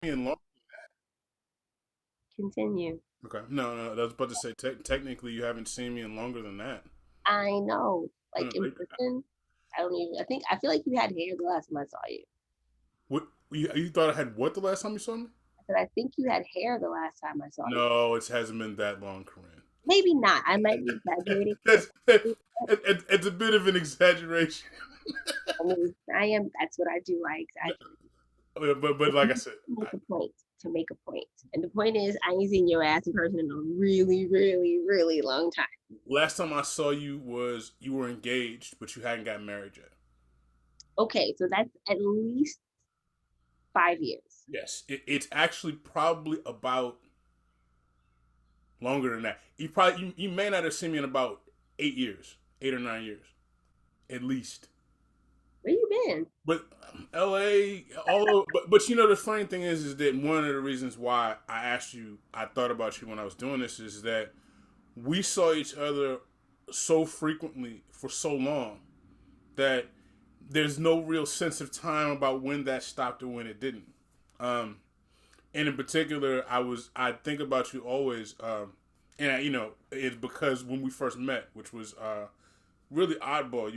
in long. Continue. Okay. No, no, I was about to say technically you haven't seen me in longer than that. I know. No, Like in person, I don't even. I feel like you had hair the last time I saw you. what you thought I had what the last time you saw me? I said I think you had hair the last time I saw you. No, it hasn't been that long, Corinne. Maybe not. I might be exaggerating. It's a bit of an exaggeration. I mean, I am. That's what I do. I exaggerate. But like I said, To make a point. To make a point. And the point is, I ain't seen your ass in person in a really, really, really long time. last time I saw you was you were engaged, but you hadn't got married yet. Okay, so that's at least 5 years. Yes, it's actually probably about longer than that. You may not have seen me in about 8 years, 8 or 9 years, at least. Where you been? But L.A. But you know the funny thing is that one of the reasons why I asked you, I thought about you when I was doing this is that we saw each other so frequently for so long that there's no real sense of time about when that stopped or when it didn't. Um, and in particular, I think about you always, and it's because when we first met, which was really oddball.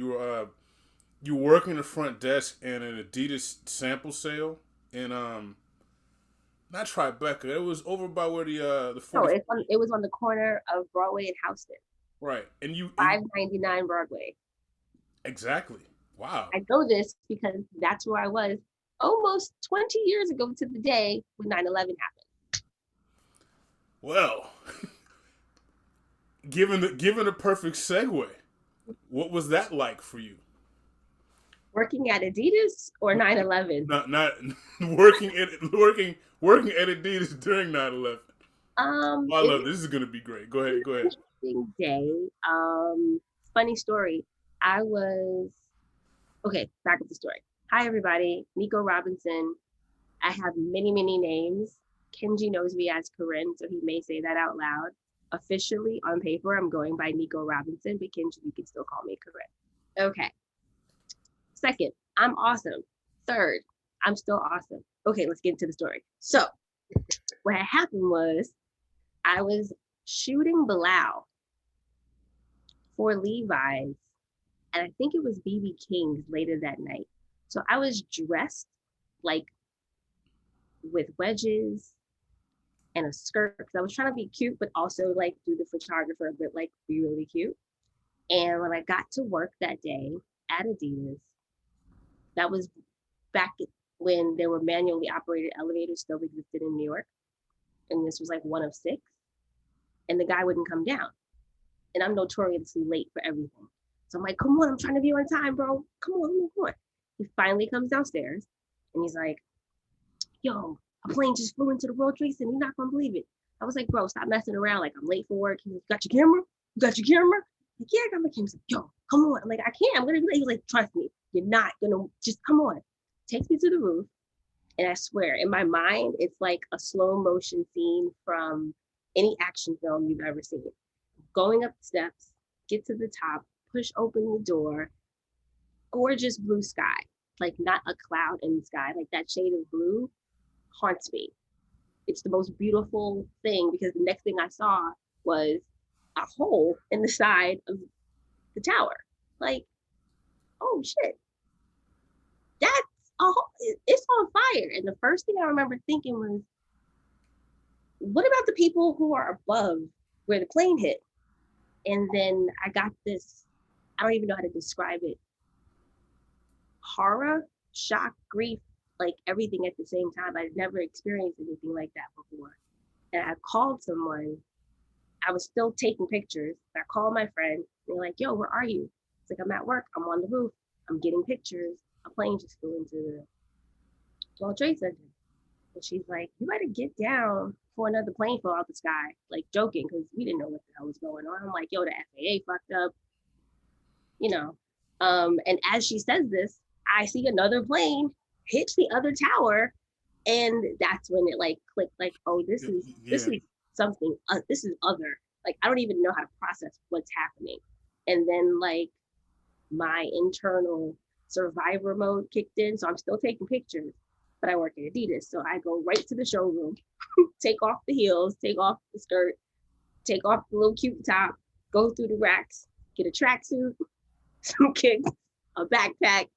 You were working the front desk in an Adidas sample sale in not Tribeca. It was over by where the No, 40 it was on the corner of Broadway and Houston, right, and you 599 Broadway. exactly. Wow. I know this because that's where I was almost 20 years ago to the day when 9/11 happened. Well, given a perfect segue, what was that like for you? Working at Adidas or 9/11? Not working at Adidas during 9/11. Oh, I It love was this. This is gonna be great. Go ahead. Go an ahead. interesting day. Funny story. I was okay. Back up the story. Hi everybody, Nico Robinson. I have many, many names. Kenji knows me as Corren, so he may say that out loud. Officially on paper, I'm going by Nico Robinson, but Kenji, you can still call me Corren. Okay. Second, I'm awesome. Third, I'm still awesome. Okay, let's get into the story. So, what had happened was I was shooting Bilal for Levi's, and I think it was BB King's later that night. So I was dressed like with wedges and a skirt because I was trying to be cute, but also like do the photographer, but like be really cute. And when I got to work that day at Adidas, that was back when there were manually operated elevators still existed in New York. And this was like one of six. And the guy wouldn't come down. And I'm notoriously late for everything. So I'm like, come on, I'm trying to be on time, bro. Come on, come on. He finally comes downstairs and he's like, yo, a plane just flew into the World Trade Center. You're not gonna believe it. I was like, bro, stop messing around. Like, I'm late for work. He's like, you got your camera? You got your camera? Like, yeah, I got my camera. He's like, yo, come on. I'm like, I can't. I'm gonna be late. He's like, trust me, you're not gonna just come on. Takes me to the roof, and I swear, in my mind, it's like a slow motion scene from any action film you've ever seen. Going up the steps, get to the top, push open the door, gorgeous blue sky, like not a cloud in the sky, like that shade of blue haunts me. It's the most beautiful thing because the next thing I saw was a hole in the side of the tower. Like, oh shit, that's a hole. It's on fire. And the first thing I remember thinking was, what about the people who are above where the plane hit? And then I got this, I don't even know how to describe it, horror, shock, grief, like everything at the same time. I'd never experienced anything like that before. And I called someone. I was still taking pictures. I called my friend. They're like, yo, where are you? It's like, I'm at work. I'm on the roof. I'm getting pictures. A plane just flew into the World Trade Center. And she's like, you better get down before another plane fell out the sky. Like joking, because we didn't know what the hell was going on. I'm like, yo, the FAA fucked up, you know. And as she says this, I see another plane hit the other tower, and that's when it like clicked. Like, oh, this Yeah. is something. This is other. Like, I don't even know how to process what's happening. And then like my internal survivor mode kicked in, so I'm still taking pictures. but I work at Adidas. So I go right to the showroom, take off the heels, take off the skirt, take off the little cute top, go through the racks, get a tracksuit, some kicks, a backpack,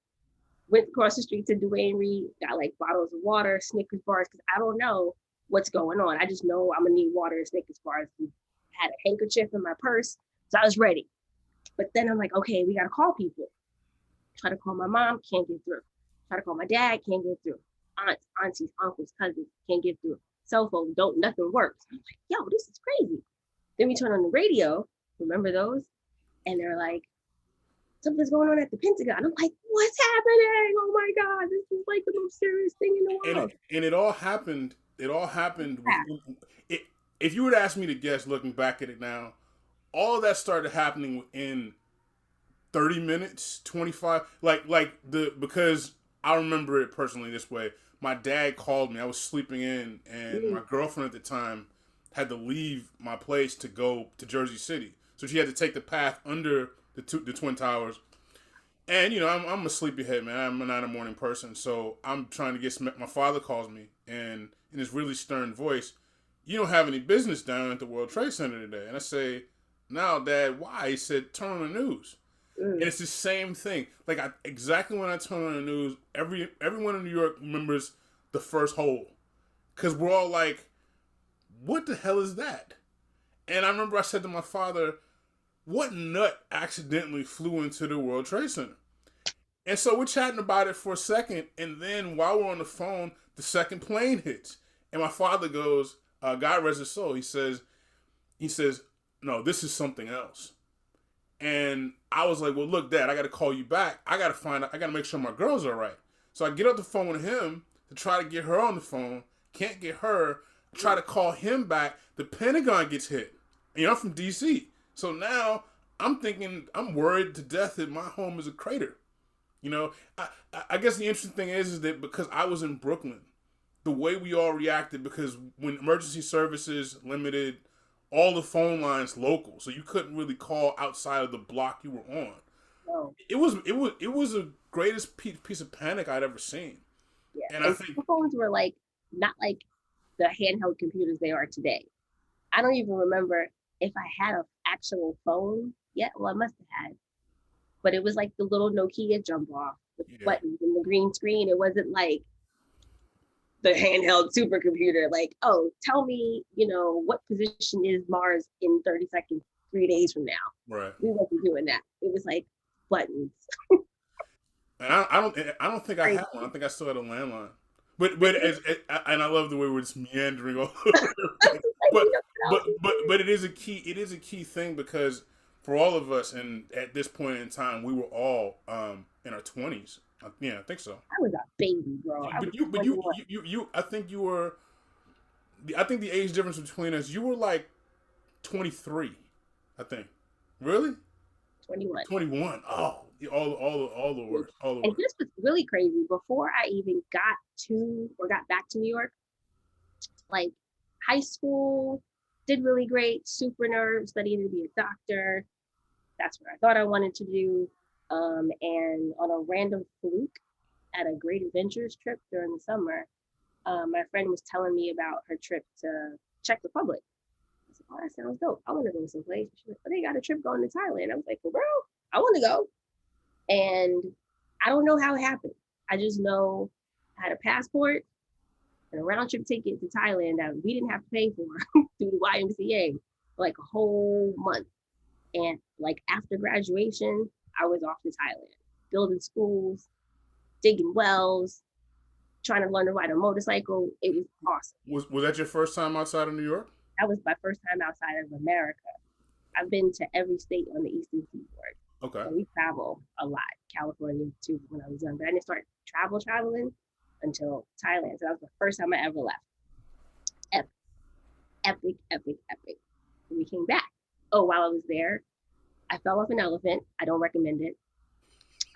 went across the street to Duane Reade, got like bottles of water, Snickers bars, because I don't know what's going on. I just know I'm gonna need water and Snickers bars. Had a handkerchief in my purse, so I was ready. But then I'm like, okay, we gotta call people. Try to call my mom, can't get through. Try to call my dad, can't get through. Aunts, aunties, uncles, cousins, can't get through. Cell phone, don't, nothing works. I'm like, yo, this is crazy. Then we turn on the radio, remember those? And they're like, something's going on at the Pentagon. I'm like, what's happening? Oh my God, this is like the most serious thing in the world. And it all happened. It all happened. It, if you would ask me to guess, looking back at it now, all of that started happening within 30 minutes, 25. Because I remember it personally this way. My dad called me. I was sleeping in, and my girlfriend at the time had to leave my place to go to Jersey City. So she had to take the path under the Twin Towers. And, I'm a sleepyhead, man. I'm not a morning person. So I'm trying to get some. My father calls me, and in his really stern voice, you don't have any business down at the World Trade Center today. And I say, no, Dad, why? He said, turn on the news. And it's the same thing. Like, exactly when I turn on the news, everyone in New York remembers the first hole. Because we're all like, what the hell is that? And I remember I said to my father, what nut accidentally flew into the World Trade Center? And so we're chatting about it for a second, and then while we're on the phone, the second plane hits. And my father goes, God rest his soul, he says, no, this is something else. And I was like, well, look, Dad, I got to call you back. I got to make sure my girl's all right. So I get off the phone with him to try to get her on the phone. Can't get her. I try to call him back. The Pentagon gets hit. And I'm from D.C. So now I'm thinking, I'm worried to death that my home is a crater. I guess the interesting thing is that because I was in Brooklyn, the way we all reacted, because when emergency services limited all the phone lines local, so you couldn't really call outside of the block you were on. No. It was the greatest piece of panic I'd ever seen. Yeah. And I think phones were like not like the handheld computers they are today. I don't even remember if I had an actual phone yet. Well, I must have had, but it was like the little Nokia jump off with buttons and the green screen. It wasn't like the handheld supercomputer, like, oh, tell me, what position is Mars in 30 seconds, 3 days from now. Right. We wasn't doing that. It was like buttons. And I don't think I had one. I think I still had a landline. But and I love the way we're just meandering all over. but it is a key thing, because for all of us, and at this point in time, we were all in our 20s. Yeah, I think so. I was a baby, bro. I think you were. I think the age difference between us, you were like 23. I think. Really? 21. 21. Oh, all the worst. And this was really crazy. Before I even got back to New York, like high school, did really great. Super nerd, studying to be a doctor. That's what I thought I wanted to do. And on a random fluke at a Great Adventures trip during the summer, my friend was telling me about her trip to Czech Republic. I said, oh, that sounds dope. I want to go someplace. She's like, oh, they got a trip going to Thailand. I was like, well, bro, I want to go. And I don't know how it happened. I just know I had a passport and a round trip ticket to Thailand that we didn't have to pay for through the YMCA for like a whole month. And like after graduation, I was off to Thailand, building schools, digging wells, trying to learn to ride a motorcycle. It was awesome. Was that your first time outside of New York? That was my first time outside of America. I've been to every state on the Eastern Seaboard. Okay. So we travel a lot. California too when I was young, but I didn't start traveling until Thailand. So that was the first time I ever left. Epic. We came back. Oh, while I was there, I fell off an elephant. I don't recommend it.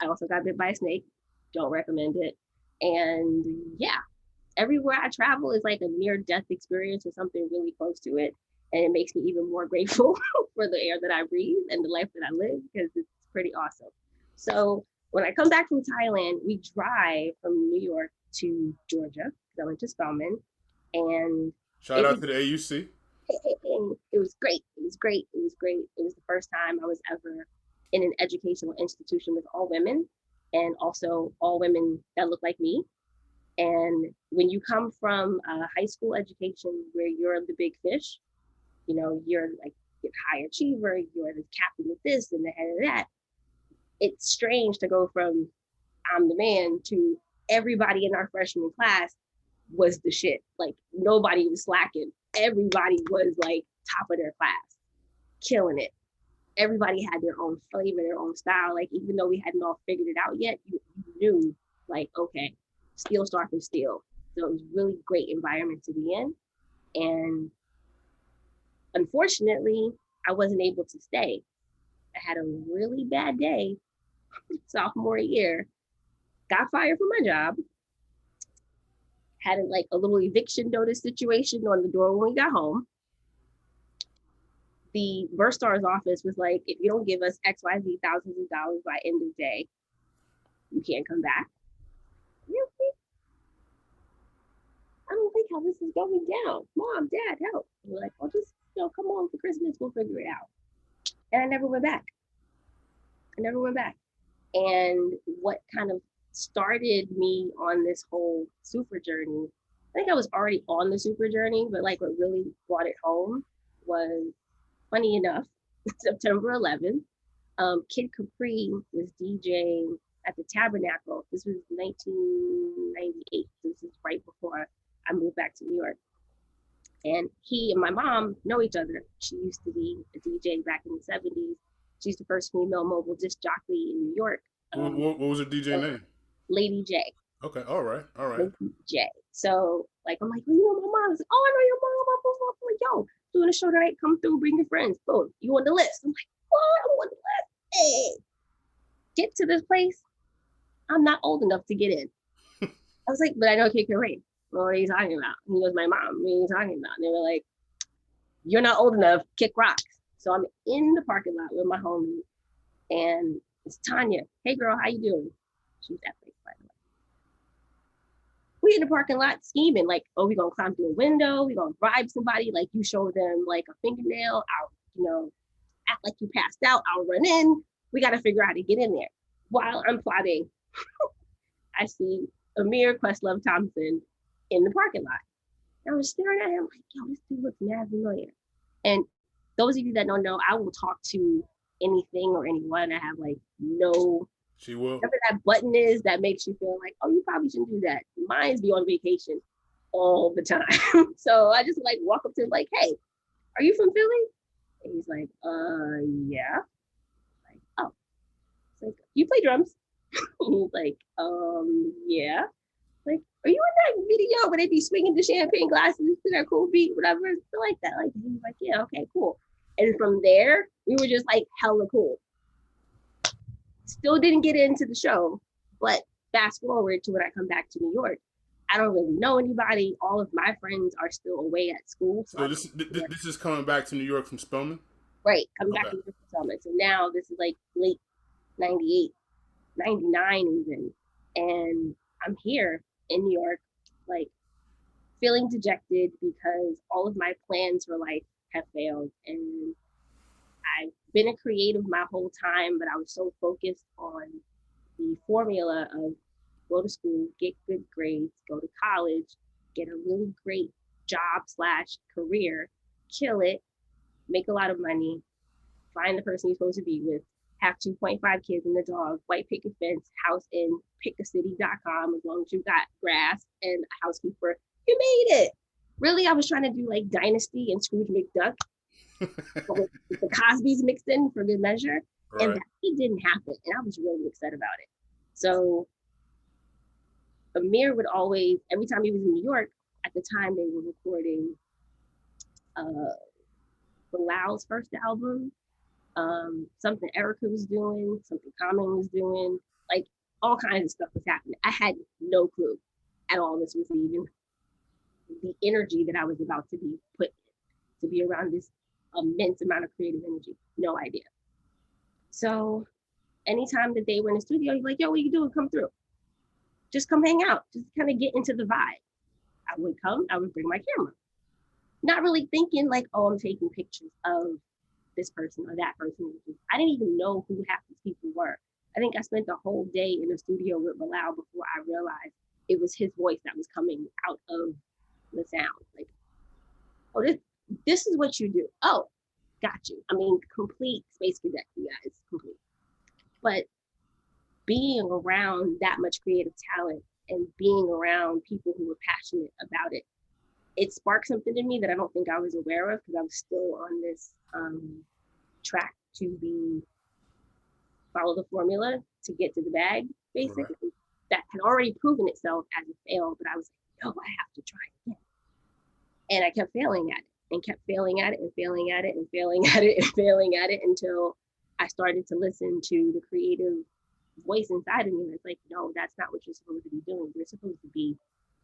I also got bit by a snake. Don't recommend it. And yeah, everywhere I travel is like a near-death experience or something really close to it. And it makes me even more grateful for the air that I breathe and the life that I live, because it's pretty awesome. So when I come back from Thailand, we drive from New York to Georgia because I went to Spelman, and Shout it out was to the AUC. it was great. It was great. It was great. It was the first time I was ever in an educational institution with all women, and also all women that look like me. And when you come from a high school education where you're the big fish, you're like the high achiever, you're the captain of this and the head of that. It's strange to go from I'm the man to everybody in our freshman class was the shit. Like nobody was slacking. Everybody was like top of their class, killing it. Everybody had their own flavor, their own style. Like even though we hadn't all figured it out yet, you knew like, okay, steel star from steel. So it was really great environment to be in. And unfortunately, I wasn't able to stay. I had a really bad day sophomore year, got fired from my job, had like a little eviction notice situation on the door when we got home. The Burstar's office was like, if you don't give us XYZ thousands of dollars by end of day, you can't come back. Really? I don't think how this is going down. Mom, Dad, help. We're like, well, just come on for Christmas, we'll figure it out. And I never went back. And what kind of started me on this whole super journey, I think I was already on the super journey, but like what really brought it home was, funny enough, September 11th, Kid Capri was DJing at the Tabernacle. This was 1998. This is right before I moved back to New York. And he and my mom know each other. She used to be a DJ back in the 70s. She's the first female mobile disc jockey in New York. What was her DJ name? Lady J. Okay, all right. Lady J. So like I'm like, well, my mom is like, oh, I know your mom. I'm like, yo, doing a show tonight, come through, bring your friends. Boom, you on the list. I'm like, what? I'm on the list. Hey, get to this place. I'm not old enough to get in. I was like, but I know Kid Capri. Well, what are you talking about? He was my mom. What are you talking about? And they were like, you're not old enough, kick rocks. So I'm in the parking lot with my homie, and it's Tanya. Hey girl, how you doing? She's that place, by the way. We in the parking lot scheming, like, oh, we gonna climb through a window, we gonna bribe somebody, like you show them like a fingernail, I'll, act like you passed out, I'll run in. We gotta figure out how to get in there. While I'm plotting, I see Amir Questlove Thompson in the parking lot. And I was staring at him like, yo, this dude looks mad familiar. And those of you that don't know, I will talk to anything or anyone. I have like no, she will. whatever that button is that makes you feel like, oh, you probably shouldn't do that. Mine's be on vacation all the time. So I just like walk up to him like, hey, are you from Philly? And he's like, yeah. Like, oh, it's like, you play drums? And he's like, yeah. Like, are you in that video where they be swinging the champagne glasses to that cool beat, whatever? Something like that. Like, he was like, yeah, okay, cool. And from there, we were just like hella cool. Still didn't get into the show, but fast forward to when I come back to New York, I don't really know anybody. All of my friends are still away at school. So this is coming back to New York from Spelman? Right, coming back to New York from Spelman. So now this is like late 98, 99 even. And I'm here in New York, like feeling dejected because all of my plans for life have failed. And I've been a creative my whole time, but I was so focused on the formula of go to school, get good grades, go to college, get a really great job / career, kill it, make a lot of money, find the person you're supposed to be with, have 2.5 kids and a dog, white picket fence, house in pickacity.com, as long as you got grass and a housekeeper, you made it. Really, I was trying to do like Dynasty and Scrooge McDuck, with the Cosby's mixed in for good measure. Right. And it didn't happen. And I was really upset about it. So Amir would always, every time he was in New York, at the time they were recording Bilal's first album, something Erica was doing, something Common was doing, like all kinds of stuff was happening. I had no clue at all this was even the energy that I was about to be put in, to be around this immense amount of creative energy. No idea. So anytime that they were in the studio, he's like, yo, what are you doing? Come through. just come hang out, just kind of get into the vibe. I would come, I would bring my camera, not really thinking like, oh, I'm taking pictures of this person or that person. I didn't even know who half these people were. I think I spent the whole day in the studio with Bilal before I realized it was his voice that was coming out of the sound. Like, oh, this is what you do. Oh, got you. I mean, complete space cadet, you guys, complete. But being around that much creative talent and being around people who were passionate about it, it sparked something in me that I don't think I was aware of because I was still on this track to be follow the formula to get to the bag, basically. Right. That had already proven itself as a fail, but I was like, no, I have to try again. And I kept failing at it and kept failing at it and failing at it and failing at it and failing at it until I started to listen to the creative voice inside of me that's like, no, that's not what you're supposed to be doing. You're supposed to be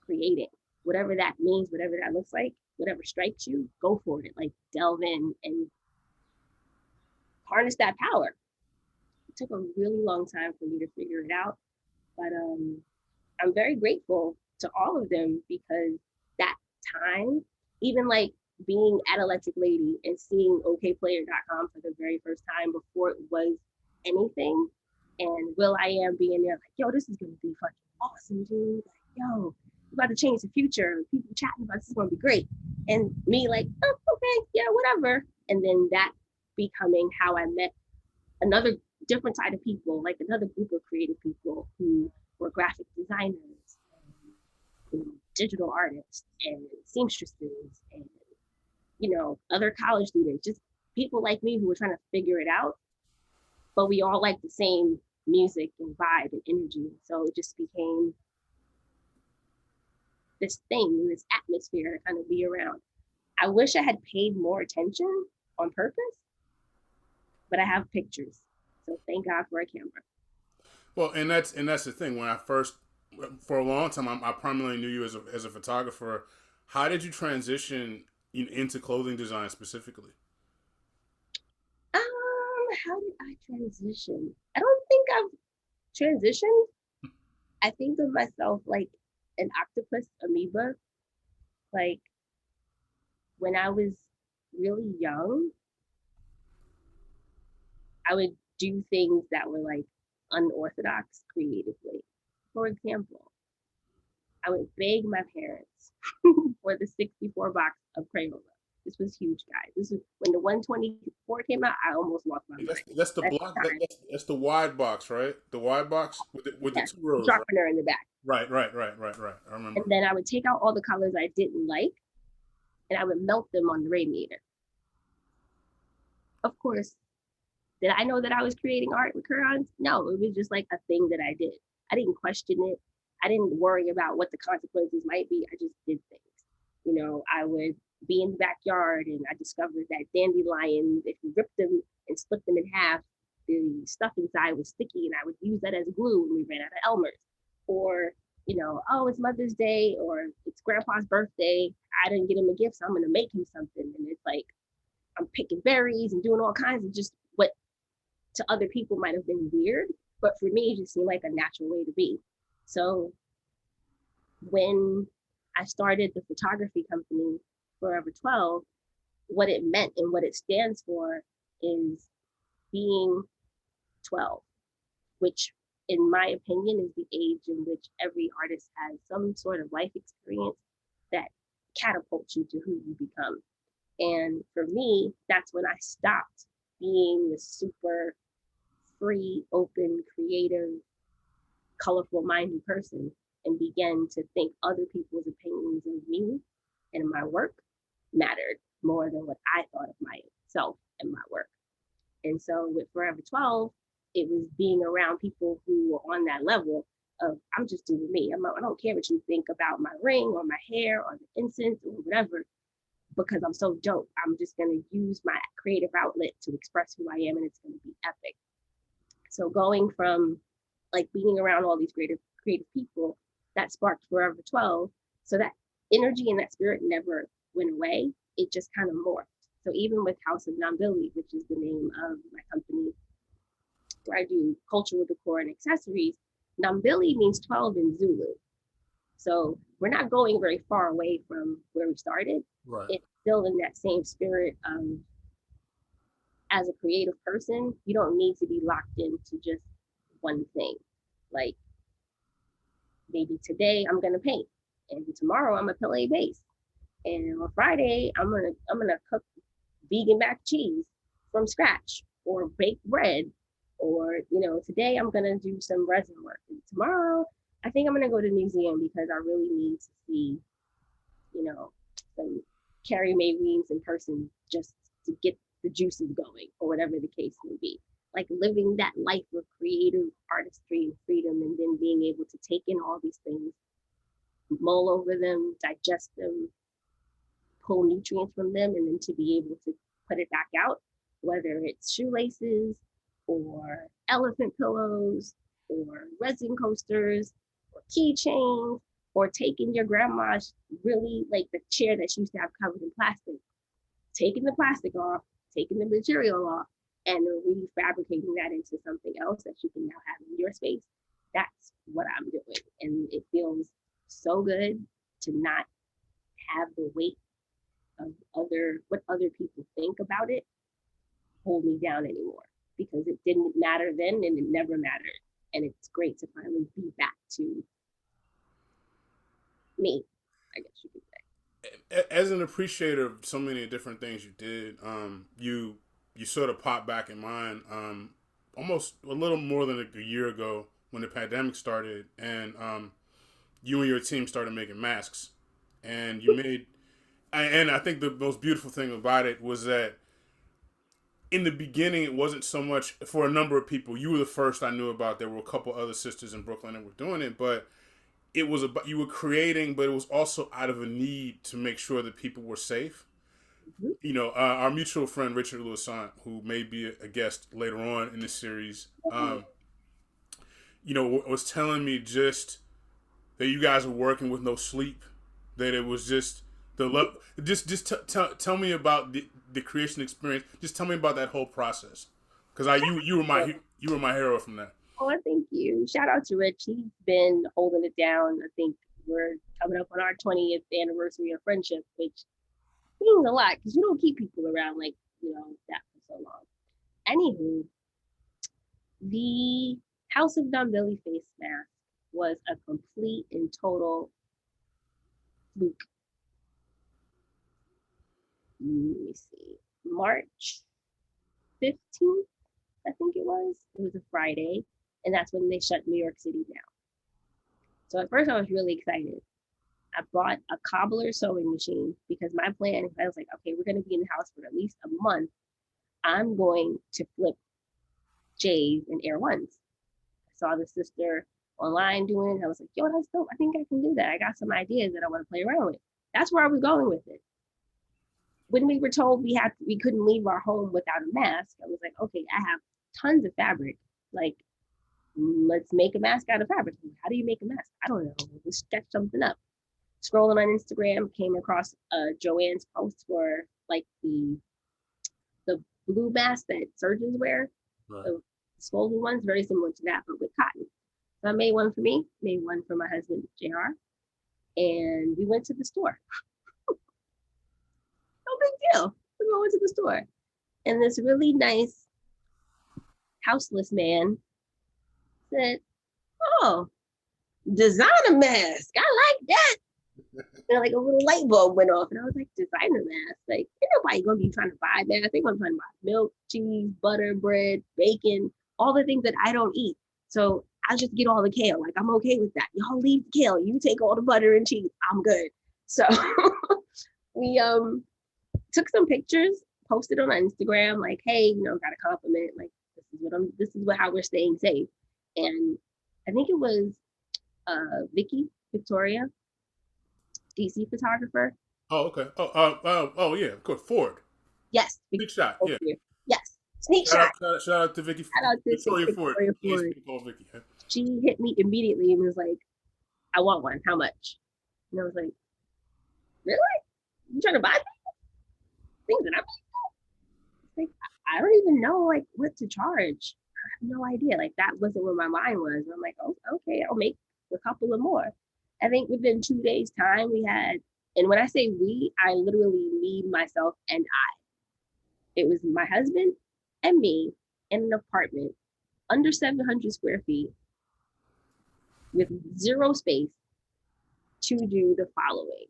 creating. Whatever that means, whatever that looks like, whatever strikes you, go for it. Like delve in and harness that power. It took a really long time for me to figure it out, but I'm very grateful to all of them because that time, even like being at Electric Lady and seeing okplayer.com for the very first time before it was anything, and Will I Am being there like, yo, this is gonna be fucking awesome, dude. Like, yo, we're about to change the future. People chatting about this is gonna be great. And me like, oh, okay, yeah, whatever. And then that becoming how I met another different side of people, like another group of creative people who were graphic designers and digital artists and seamstresses and, you know, other college students, just people like me who were trying to figure it out, but we all like the same music and vibe and energy. So it just became this thing, this atmosphere to kind of be around. I wish I had paid more attention on purpose, but I have pictures. So thank God for a camera. Well, and that's the thing. When I first, for a long time, I primarily knew you as a photographer. How did you transition into clothing design specifically? How did I transition? I don't think I've transitioned. I think of myself like an octopus amoeba. Like when I was really young, I would do things that were like unorthodox creatively. For example, I would beg my parents for the 64 box of Crayola. This was huge, guys. This is when the 124 came out. I almost lost my That's mind. that's the At block. the time, That's the wide box, right? The wide box with the yes, two rows, right? sharpener in the back. Right. I And remember. then I would take out all the colors I didn't like and I would melt them on the radiator. Of course, did I know that I was creating art with crayons? No, it was just like a thing that I did. I didn't question it. I didn't worry about what the consequences might be. I just did things. You know, I would be in the backyard and I discovered that dandelions, if you rip them and split them in half, the stuff inside was sticky and I would use that as glue when we ran out of Elmer's. Or, you know, oh, it's Mother's Day or it's Grandpa's birthday. I didn't get him a gift, so I'm going to make him something. And it's like, I'm picking berries and doing all kinds of just what to other people might have been weird, but for me, it just seemed like a natural way to be. So when I started the photography company, Forever 12, what it meant and what it stands for is being 12, which in my opinion is the age in which every artist has some sort of life experience that catapults you to who you become. And for me, that's when I stopped being the super free, open, creative, colorful minded person and began to think other people's opinions of me and my work mattered more than what I thought of myself and my work. And so with Forever 12, it was being around people who were on that level of I'm just doing me. I don't care what you think about my ring or my hair or the incense or whatever, because I'm so dope. I'm just going to use my creative outlet to express who I am and it's going to be epic. So going from like being around all these creative people that sparked Forever 12. So that energy and that spirit never went away. It just kind of morphed. So even with House of Non-Billy, which is the name of my company where I do cultural decor and accessories, Nambili means 12 in Zulu. So we're not going very far away from where we started. Right. It's still in that same spirit of, as a creative person, you don't need to be locked into just one thing. Like maybe today I'm gonna paint, and tomorrow I'm gonna play bass, and on Friday I'm gonna cook vegan mac and cheese from scratch, or bake bread, or today I'm gonna do some resin work, and tomorrow I think I'm gonna go to the museum because I really need to see some Carrie Mae Weems in person just to get the juices going, or whatever the case may be. Like living that life of creative artistry and freedom, and then being able to take in all these things, mull over them, digest them, pull nutrients from them, and then to be able to put it back out, whether it's shoelaces or elephant pillows or resin coasters or keychains, or taking your grandma's really like the chair that she used to have covered in plastic, taking the plastic off, taking the material off, and refabricating that into something else that you can now have in your space. That's what I'm doing. And it feels so good to not have the weight of what other people think about it hold me down anymore, because it didn't matter then and it never mattered. And it's great to finally be back to me, I guess you could say. As an appreciator of so many different things you did, you sort of popped back in mind almost a little more than a year ago when the pandemic started, and you and your team started making masks, and you made. And I think the most beautiful thing about it was that in the beginning, it wasn't so much for a number of people. You were the first I knew about. There were a couple other sisters in Brooklyn that were doing it, but it was about you were creating, but it was also out of a need to make sure that people were safe. Mm-hmm. Our mutual friend Richard Louisant, who may be a guest later on in this series, was telling me just that you guys were working with no sleep, that it was just the love. Tell me about the creation experience. Just tell me about that whole process, because you were my hero from that. Oh, thank you. Shout out to Rich. He's been holding it down. I think we're coming up on our 20th anniversary of friendship, which means a lot because you don't keep people around like, that for so long. Anywho, the House of Don Billy face mask was a complete and total fluke. Let me see. March 15th, I think it was. It was a Friday, and that's when they shut New York City down. So at first I was really excited. I bought a cobbler sewing machine because my plan, I was like, okay, we're going to be in the house for at least a month. I'm going to flip J's and Air Ones. I saw the sister online doing it. I was like, yo, that's dope. I think I can do that. I got some ideas that I want to play around with. That's where I was going with it. When we were told we couldn't leave our home without a mask, I was like, okay, I have tons of fabric. Like, let's make a mask out of fabric. How do you make a mask? I don't know. Let's sketch something up. Scrolling on Instagram, came across Joanne's post for like the blue mask that surgeons wear. Right. The disposable ones, very similar to that, but with cotton. So I made one for me, made one for my husband, JR, and we went to the store. No big deal. We went to the store. And this really nice houseless man said, oh, designer mask. I like that. And like a little light bulb went off, and I was like, designer mask. Like, ain't nobody gonna be trying to buy that. I think I'm trying to buy milk, cheese, butter, bread, bacon, all the things that I don't eat. So I'll just get all the kale. Like, I'm okay with that. Y'all leave the kale. You take all the butter and cheese. I'm good. So we took some pictures, posted on Instagram, like, hey, got a compliment. Like, this is how we're staying safe. And I think it was Victoria, DC photographer. Oh, okay. Oh, yeah. Of course, Ford. Yes. Big shot. Yeah. Yes. Sneak shot. Shout out to Vicky. Shout out to Victoria Ford. Vicky. She hit me immediately and was like, I want one. How much? And I was like, really? You trying to buy things that I'm like, I don't even know like what to charge. no idea. Like that wasn't where my mind was. And I'm like, oh, okay, I'll make a couple of more. I think within 2 days' time, we had, and when I say we, I literally me, myself, and I. It was my husband and me in an apartment under 700 square feet with zero space to do the following.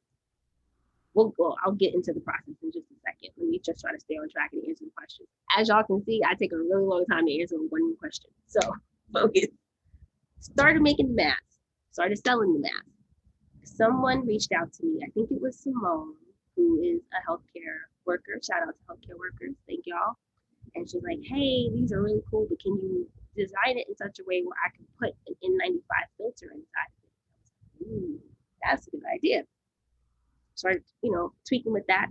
Well, I'll get into the process in just a second. Let me just try to stay on track and answer the questions. As y'all can see, I take a really long time to answer one question. So focus. Started making the masks, started selling the masks. Someone reached out to me. I think it was Simone, who is a healthcare worker. Shout out to healthcare workers. Thank y'all. And she's like, hey, these are really cool, but can you design it in such a way where I can put an N95 filter inside of it? Ooh, that's a good idea. Started, tweaking with that.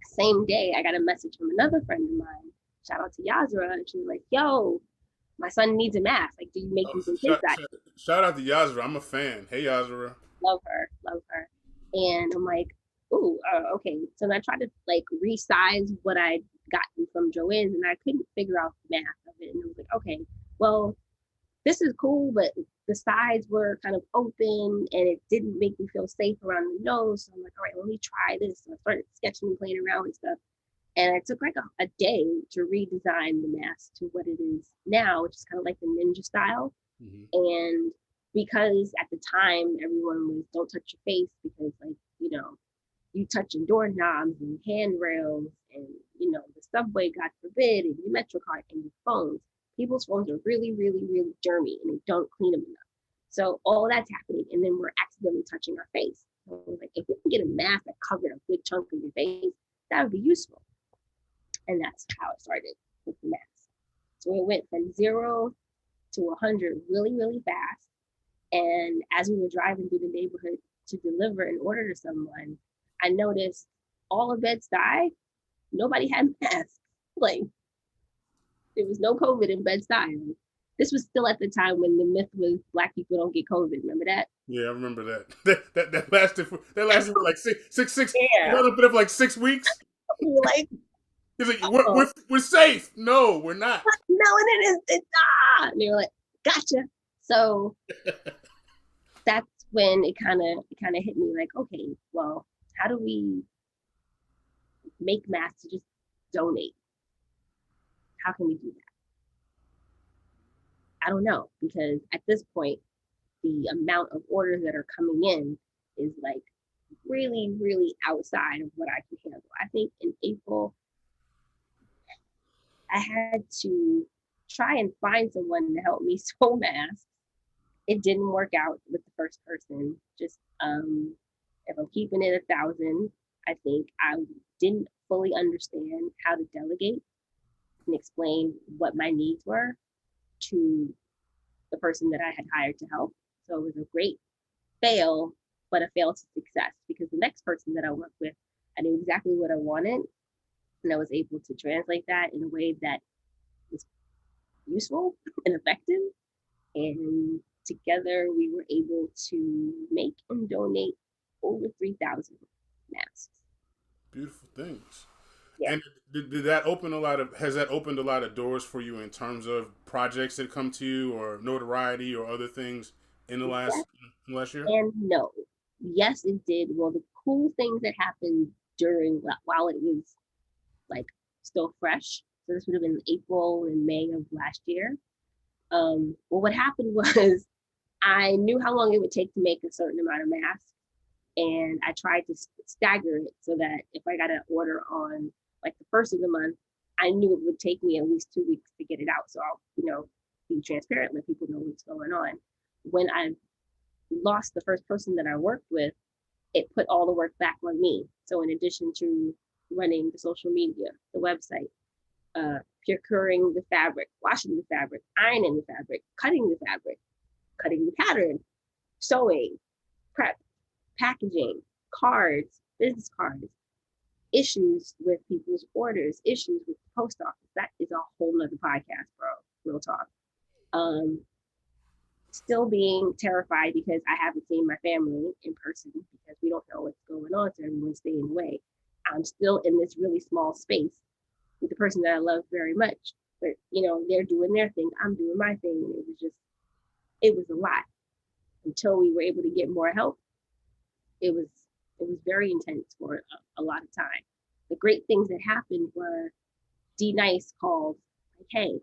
Same day, I got a message from another friend of mine. Shout out to Yazra. And she was like, yo, my son needs a mask. Like, do you make Oh, these in his size? shout out to Yazra. I'm a fan. Hey, Yazra. Love her, love her. And I'm like, ooh, okay. So then I tried to like resize what I'd gotten from Joanne's, and I couldn't figure out the math of it. And I was like, okay, well, this is cool, but the sides were kind of open and it didn't make me feel safe around the nose. So I'm like, all right, let me try this. So I started sketching and playing around with stuff. And it took like a day to redesign the mask to what it is now, which is kind of like the ninja style. Mm-hmm. And because at the time everyone was don't touch your face because like, you touching doorknobs and handrails and, the subway, God forbid, and your Metro card and your phones. People's phones are really, really, really germy and they don't clean them enough. So all that's happening, and then we're accidentally touching our face. So like, if we can get a mask that covered a good chunk of your face, that would be useful. And that's how it started with the mask. So it went from 0 to 100 really, really fast. And as we were driving through the neighborhood to deliver an order to someone, I noticed all of Bed-Stuy, nobody had masks. Like, there was no COVID in Bed-Stuy. This was still at the time when the myth was Black people don't get COVID. Remember that? Yeah, I remember that. That lasted for like six. Yeah. It lasted for like 6 weeks. We were like, he's like, we're safe. No, we're not. No, and it's and they were like, gotcha. So that's when it kind of hit me like, okay, well, how do we make masks to just donate? How can we do that? I don't know, because at this point, the amount of orders that are coming in is like really, really outside of what I can handle. I think in April, I had to try and find someone to help me sew masks. It didn't work out with the first person. Just if I'm keeping it 1,000, I think I didn't fully understand how to delegate and explain what my needs were to the person that I had hired to help. So it was a great fail, but a fail to success, because the next person that I worked with, I knew exactly what I wanted, and I was able to translate that in a way that was useful and effective. And together we were able to make and donate over 3,000 masks. Beautiful things. Yeah. And did that open has that opened a lot of doors for you in terms of projects that come to you or notoriety or other things in the last year? And no. Yes, it did. Well, the cool things that happened while it was like still fresh. So this would have been April and May of last year. Well, what happened was I knew how long it would take to make a certain amount of masks. And I tried to stagger it so that if I got an order on like the first of the month, I knew it would take me at least 2 weeks to get it out. So I'll, be transparent, let people know what's going on. When I lost the first person that I worked with, it put all the work back on me. So in addition to running the social media, the website, procuring the fabric, washing the fabric, ironing the fabric, cutting the pattern, sewing, prep, packaging, cards, business cards, issues with people's orders, issues with the post office. That is a whole nother podcast, bro. Real talk. Still being terrified because I haven't seen my family in person because we don't know what's going on, so everyone's staying away. I'm still in this really small space with the person that I love very much. But they're doing their thing, I'm doing my thing, and it was a lot until we were able to get more help. It was very intense for a lot of time. The great things that happened were D Nice called, like, hey,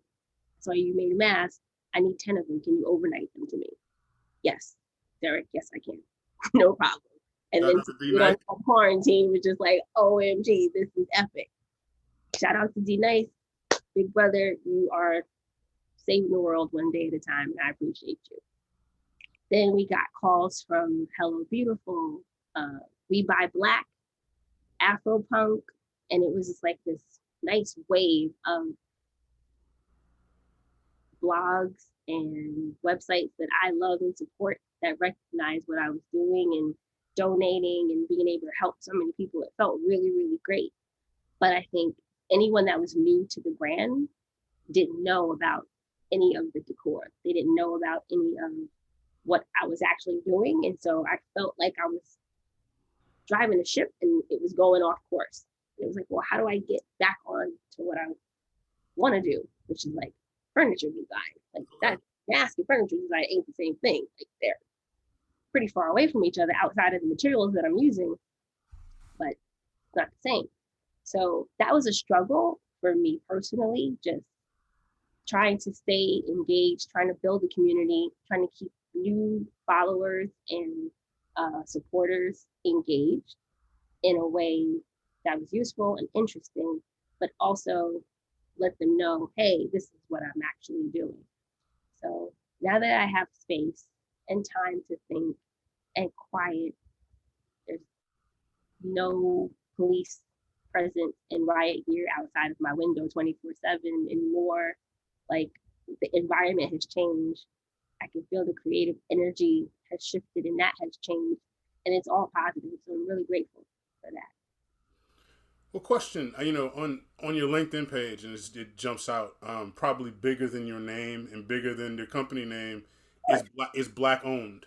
so you made a mask. I need 10 of them. Can you overnight them to me? Yes, Derek, yes, I can. No problem. And Shout then out to to D get on Nice. quarantine was just like, OMG, this is epic. Shout out to D Nice. Big brother, you are saving the world one day at a time, and I appreciate you. Then we got calls from Hello Beautiful, We Buy Black, Afropunk, and it was just like this nice wave of blogs and websites that I love and support that recognize what I was doing and donating and being able to help so many people. It felt really, really great. But I think anyone that was new to the brand didn't know about any of the decor. They didn't know about any of what I was actually doing. And so I felt like I was driving a ship and it was going off course. And it was like, well, how do I get back on to what I want to do, which is like furniture design. Like that mask and furniture design ain't the same thing. Like they're pretty far away from each other outside of the materials that I'm using, but it's not the same. So that was a struggle for me personally, just trying to stay engaged, trying to build a community, trying to keep new followers and supporters engaged in a way that was useful and interesting, but also let them know, hey, this is what I'm actually doing. So now that I have space and time to think and quiet, there's no police presence and riot gear outside of my window 24/7 anymore. Like the environment has changed. I can feel the creative energy has shifted and that has changed. And it's all positive. So I'm really grateful for that. Well, question, on your LinkedIn page, and it jumps out, probably bigger than your name and bigger than your company name, is black owned.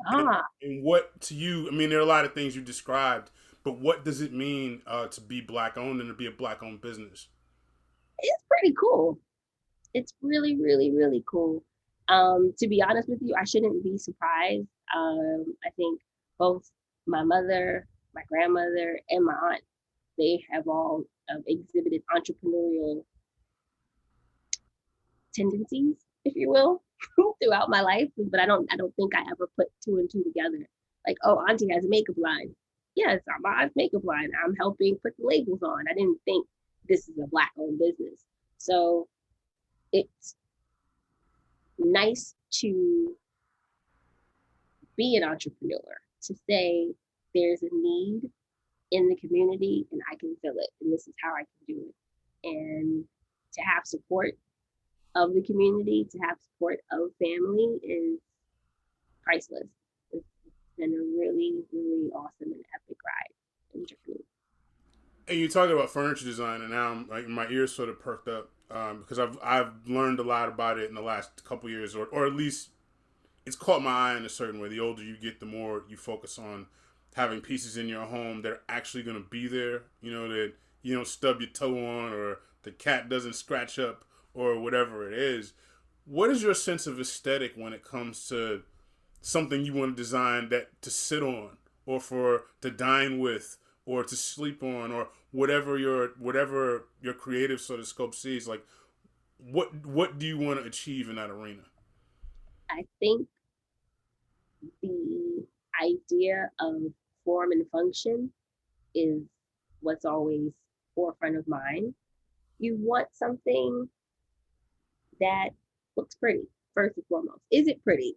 And, Ah, and what to you? I mean, there are a lot of things you described, but what does it mean to be black owned and to be a black owned business? it's pretty cool. It's really, really, really cool. To be honest with you, I shouldn't be surprised. I think both my mother, my grandmother, and my aunt, they have all exhibited entrepreneurial tendencies, if you will, throughout my life. But I don't think I ever put two and two together. Like, oh, Auntie has a makeup line. Yes, I'm my makeup line. I'm helping put the labels on. I didn't think this is a black-owned business. So it's nice to be an entrepreneur, to say there's a need in the community and I can fill it, and this is how I can do it. And to have support of the community, to have support of family is priceless. It's been a really, really awesome and epic ride in Germany. And you talking about furniture design, and now I'm, like, my ears sort of perked up because I've learned a lot about it in the last couple years, or at least it's caught my eye in a certain way. The older you get, the more you focus on having pieces in your home that are actually going to be there. That you don't stub your toe on, or the cat doesn't scratch up, or whatever it is. What is your sense of aesthetic when it comes to something you want to design that to sit on, or for to dine with, or to sleep on, or whatever your creative sort of scope sees? Like, what do you want to achieve in that arena? I think the idea of form and function is what's always forefront of mind. You want something that looks pretty, first and foremost. Is it pretty?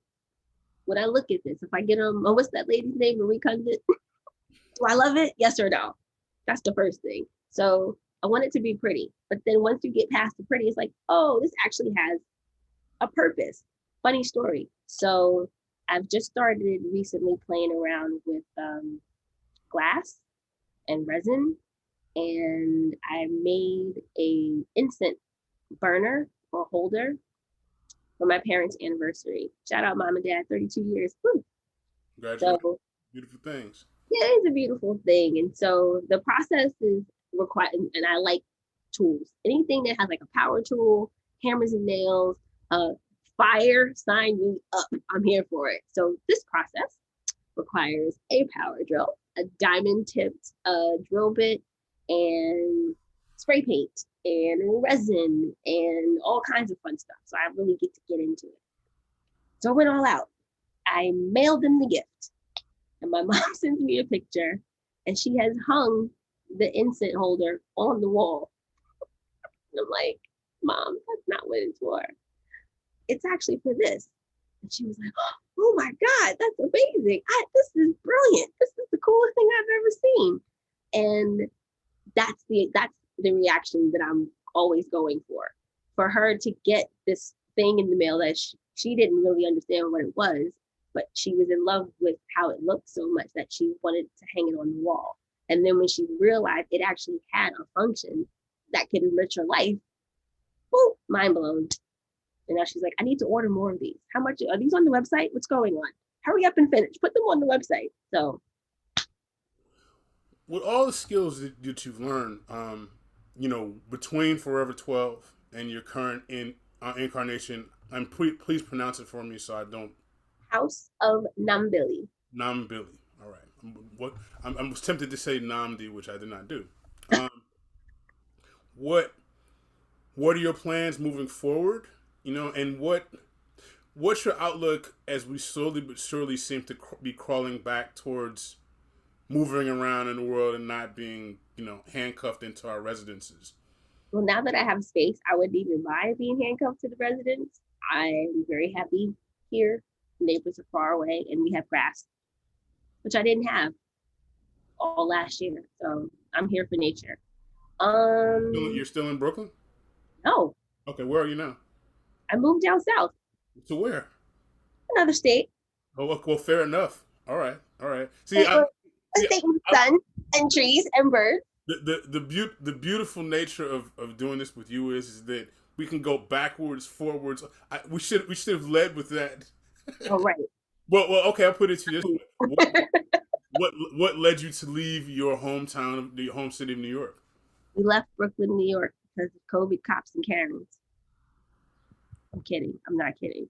When I look at this, if I get on, oh, what's that lady's name? Marie Kondo? Do I love it? Yes or no? That's the first thing. So I want it to be pretty. But then once you get past the pretty, it's like, oh, this actually has a purpose. Funny story. So I've just started recently playing around with glass and resin, and I made a incense burner or holder for my parents' anniversary. Shout out mom and dad, 32 years. Woo. Congratulations, So beautiful things. yeah, it's a beautiful thing. And so the process is required, and I like tools. Anything that has like a power tool, hammers and nails, fire, sign me up. I'm here for it. So this process requires a power drill, a diamond tipped drill bit, and spray paint and resin and all kinds of fun stuff. So I really get into it. So I went all out. I mailed them the gift. And my mom sends me a picture, and she has hung the incense holder on the wall. And I'm like, Mom, that's not what it's for. It's actually for this. And she was like, oh my God, that's amazing. This is brilliant. This is the coolest thing I've ever seen. And that's the reaction that I'm always going for. For her to get this thing in the mail that she didn't really understand what it was, but she was in love with how it looked so much that she wanted to hang it on the wall. And then when she realized it actually had a function that could enrich her life, whoa, mind blown. And now she's like, I need to order more of these. How much are these on the website? What's going on? Hurry up and finish. Put them on the website. So, with all the skills that you've learned, between Forever 12 and your current incarnation, please pronounce it for me so I don't. House of Nambili. Nambili. All right. I was tempted to say Namdi, which I did not do. What are your plans moving forward? And what's your outlook as we slowly but surely seem to be crawling back towards moving around in the world and not being, handcuffed into our residences? Well, now that I have space, I wouldn't even mind being handcuffed to the residence. I'm very happy here. Neighbors are far away, and we have grass, which I didn't have all last year. So I'm here for nature. You're still in Brooklyn? No. Okay, where are you now? I moved down south. To where? Another state. Oh, well, fair enough. All right. See, a state with sun and trees and birds. The beautiful nature of doing this with you is that we can go backwards, forwards. We should have led with that. Oh, right. Well, okay. I'll put it to you this way. What led you to leave your hometown, your home city of New York? We left Brooklyn, New York because of COVID, cops, and Karens. I'm kidding. I'm not kidding.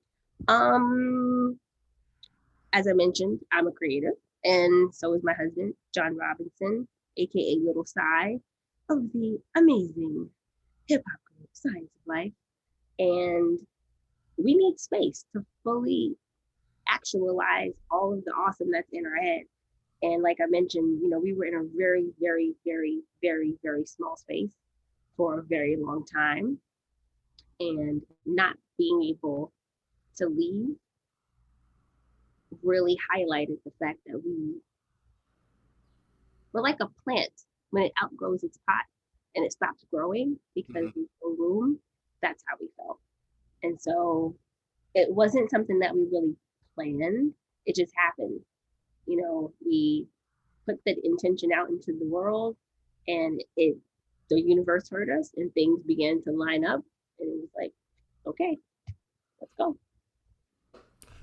As I mentioned, I'm a creative, and so is my husband, John Robinson, aka Little Psy, of the amazing hip hop group Science of Life. And we need space to fully actualize all of the awesome that's in our head. And like I mentioned, we were in a very, very, very, very, very small space for a very long time. And not being able to leave really highlighted the fact that we're like a plant when it outgrows its pot and it stops growing because there's no room. That's how we felt. And so it wasn't something that we really planned. It just happened. We put that intention out into the world, and the universe heard us, and things began to line up, and it was like, okay, let's go.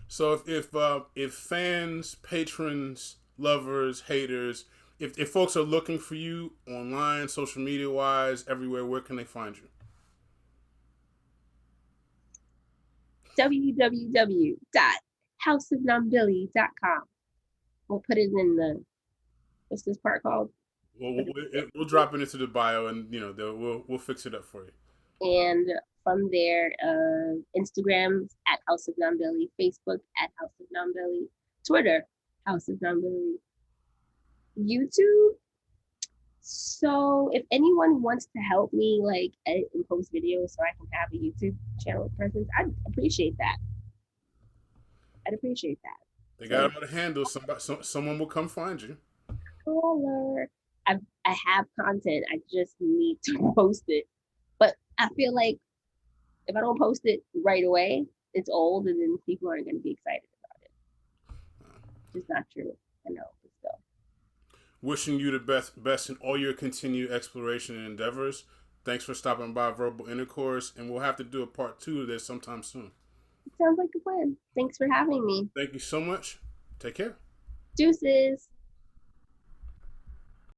So if fans, patrons, lovers, haters, if folks are looking for you online, social media wise, everywhere, where can they find you? www.houseofnambili.com. We'll put it in what's this part called? Well, we'll drop it into the bio, and we'll fix it up for you. And from there, Instagram at House of Nambili, Facebook at House of Nambili, Twitter House of Nambili, YouTube. So if anyone wants to help me edit and post videos so I can have a YouTube channel presence, I'd appreciate that. They got a handle. Someone will come find you. Caller. I have content. I just need to post it. But I feel like if I don't post it right away, it's old, and then people aren't going to be excited about it. It's not true. I know, but still. Wishing you the best in all your continued exploration and endeavors. Thanks for stopping by Verbal Intercourse, and we'll have to do a part 2 of this sometime soon. Sounds like a plan. Thanks for having me. Thank you so much. Take care. Deuces.